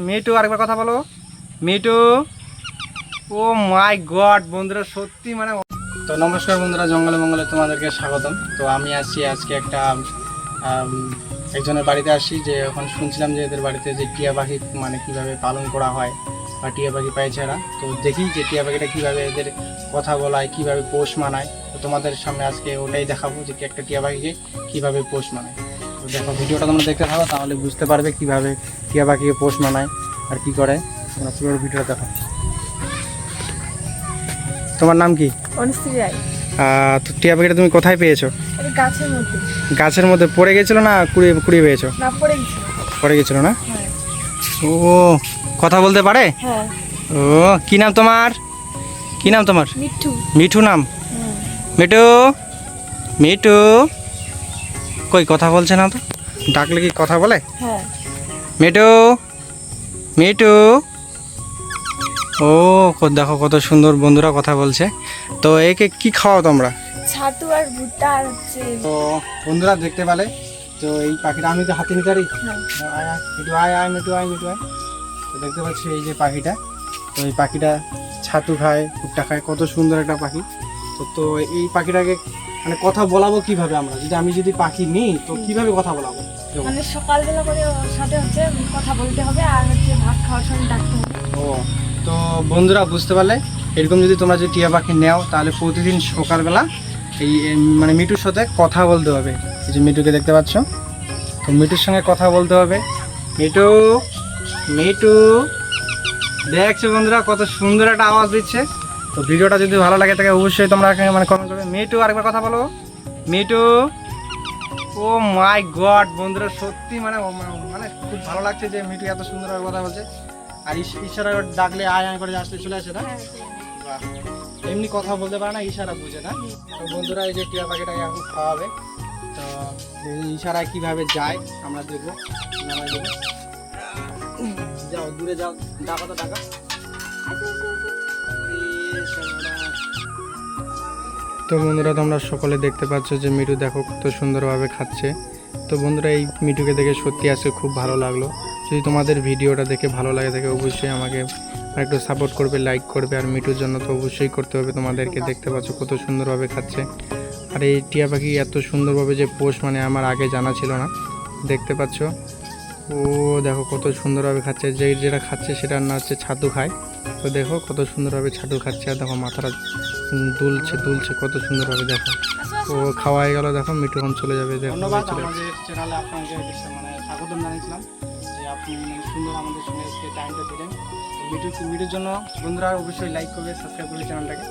Me too আরেকবার কথা বলো। মিটু, ও মাই গড বন্ধুরা, সত্যি মানে। তো নমস্কার বন্ধুরা, জঙ্গলে মঙ্গলে তোমাদেরকে স্বাগতম। তো আমি আসছি আজকে একটা একজনের বাড়িতে আসছি, যে এখন শুনছিলাম যে এদের বাড়িতে যে টিয়া পাখি মানে কীভাবে পালন করা হয় বা টিয়া পাখি পায়চারা। তো দেখি যে টিয়া পাখিটা কীভাবে এদের কথা বলায়, কীভাবে পোষ মানায়। তো তোমাদের সামনে আজকে ওটাই দেখাবো যে একটা টিয়া পাখিকে কীভাবে পোষ মানায়। তো দেখো, ভিডিওটা তোমরা দেখতে থাকো, তাহলে বুঝতে পারবে কীভাবে টিয়া পাখিকে পোষ মানায় আর কী করে। তোমরা পুরো ভিডিওটা দেখো। তোমার নাম কি? অনুশ্রী রায়। তো টিয়া পাখিটা তুমি কোথায় পেয়েছো? গাছের মধ্যে। গাছের মধ্যে পড়ে গেছিল না কুড়িয়ে কুড়িয়ে পেয়েছো? না, পড়ে গেছিল। পড়ে গেছিল না? হ্যাঁ। ও কথা বলতে পারে? হ্যাঁ। ও কি নাম তোমার? কি নাম তোমার? মিঠু। মিঠু নাম? মিঠু, মিঠু কই কথা বলছে না তো? ডাকলে কি কথা বলে? হ্যাঁ। মিঠু, মিঠু। ও দেখো কত সুন্দর বন্ধুরা কথা বলছে। তো একে কি খাওয়াও তোমরা? ছাতু আর ভুট্টা আর হচ্ছে। তো বন্ধুরা দেখতে পেলে, তো এই পাখিটা আমি তো হাতে নিতে পারি। হ্যাঁ। আয় আয় মিঠু, আয় আয় মিঠু, আয় মিঠু আয়। তো দেখতে পাচ্ছি এই যে পাখিটা, তো এই পাখিটা ছাতু খায়, ভুট্টা খায়, কত সুন্দর একটা পাখি। তো এই পাখিটাকে মানে কথা বলাবো কিভাবে আমরা? আমি যদি পাখি নিই তো কিভাবে কথা বলাবো? মানে সকালবেলা করে ওর সাথে হচ্ছে কথা বলতে হবে আর হচ্ছে ভাত খাওয়ার সময় ডাকতে হবে। ও তো বন্ধুরা বুঝতে পারলে, এরকম যদি তোমরা যদি টিয়া পাখি নেও তাহলে প্রতিদিন সকালবেলা এই মানে মিঠুর সাথে কথা বলতে হবে। এই যে মিঠুকে দেখতে পাচ্ছ, তো মিঠুর সঙ্গে কথা বলতে হবে। মিঠু, মিঠু, দেখছো বন্ধুরা কত সুন্দর একটা আওয়াজ দিচ্ছে। তো ভিডিওটা যদি ভালো লাগে তাকে অবশ্যই তোমরা মানে কমেন্ট করবে। মিঠু আরেকবার কথা বলো। মিঠু, ও মাই গড বন্ধুরা, সত্যি মানে মানে খুব ভালো লাগছে যে মিঠু এত সুন্দরভাবে কথা বলছে। আর ইশারা ডাকলে আয় আয় করে আসলে চলে আসে না? বাহ, এমনি কথা বলতে পারে না, ইশারা বুঝে না। তো বন্ধুরা এই যে টিয়া পাখিটাকে এখন খাওয়াবে। তো ইশারায় কিভাবে যায় আমরা দেখবো। যাও দূরে যাও, ডাকা তো ডাকা। তো বন্ধুরা তোমরা সকলে দেখতে পাচ্ছ যে মিঠু দেখো কত সুন্দরভাবে খাচ্ছে। তো বন্ধুরা এই মিঠুকে দেখে সত্যি আজকে খুব ভালো লাগলো। যদি তোমাদের ভিডিওটা দেখে ভালো লাগে থাকে অবশ্যই আমাকে একটু সাপোর্ট করবে, লাইক করবে। আর মিঠুর জন্য তো অবশ্যই করতে হবে তোমাদেরকে। দেখতে পাচ্ছ কত সুন্দরভাবে খাচ্ছে। আর এই টিয়া পাখি এত সুন্দরভাবে যে পোষ মানে আমার আগে জানা ছিল না। দেখতে পাচ্ছ, ও দেখো কত সুন্দরভাবে খাচ্ছে। যেটা খাচ্ছে সেটার নাম হচ্ছে ছাতু খায়। তো দেখো কত সুন্দরভাবে ছাতু খাচ্ছে। আর দেখো মাথাটা দুলছে দুলছে কত সুন্দরভাবে। দেখো ও খাওয়া হয়ে গেল। দেখো মিঠু এখন চলে যাবে। ধন্যবাদ আমাদের চ্যানেলে আপনাকে মানে স্বাগতম জানিয়েছিলাম যে আপনি সুন্দর আমাদের সঙ্গে টাইমটা দিলেন। মিঠুর জন্য বন্ধুরা অবশ্যই লাইক করবে, সাবস্ক্রাইব করবে চ্যানেলটাকে।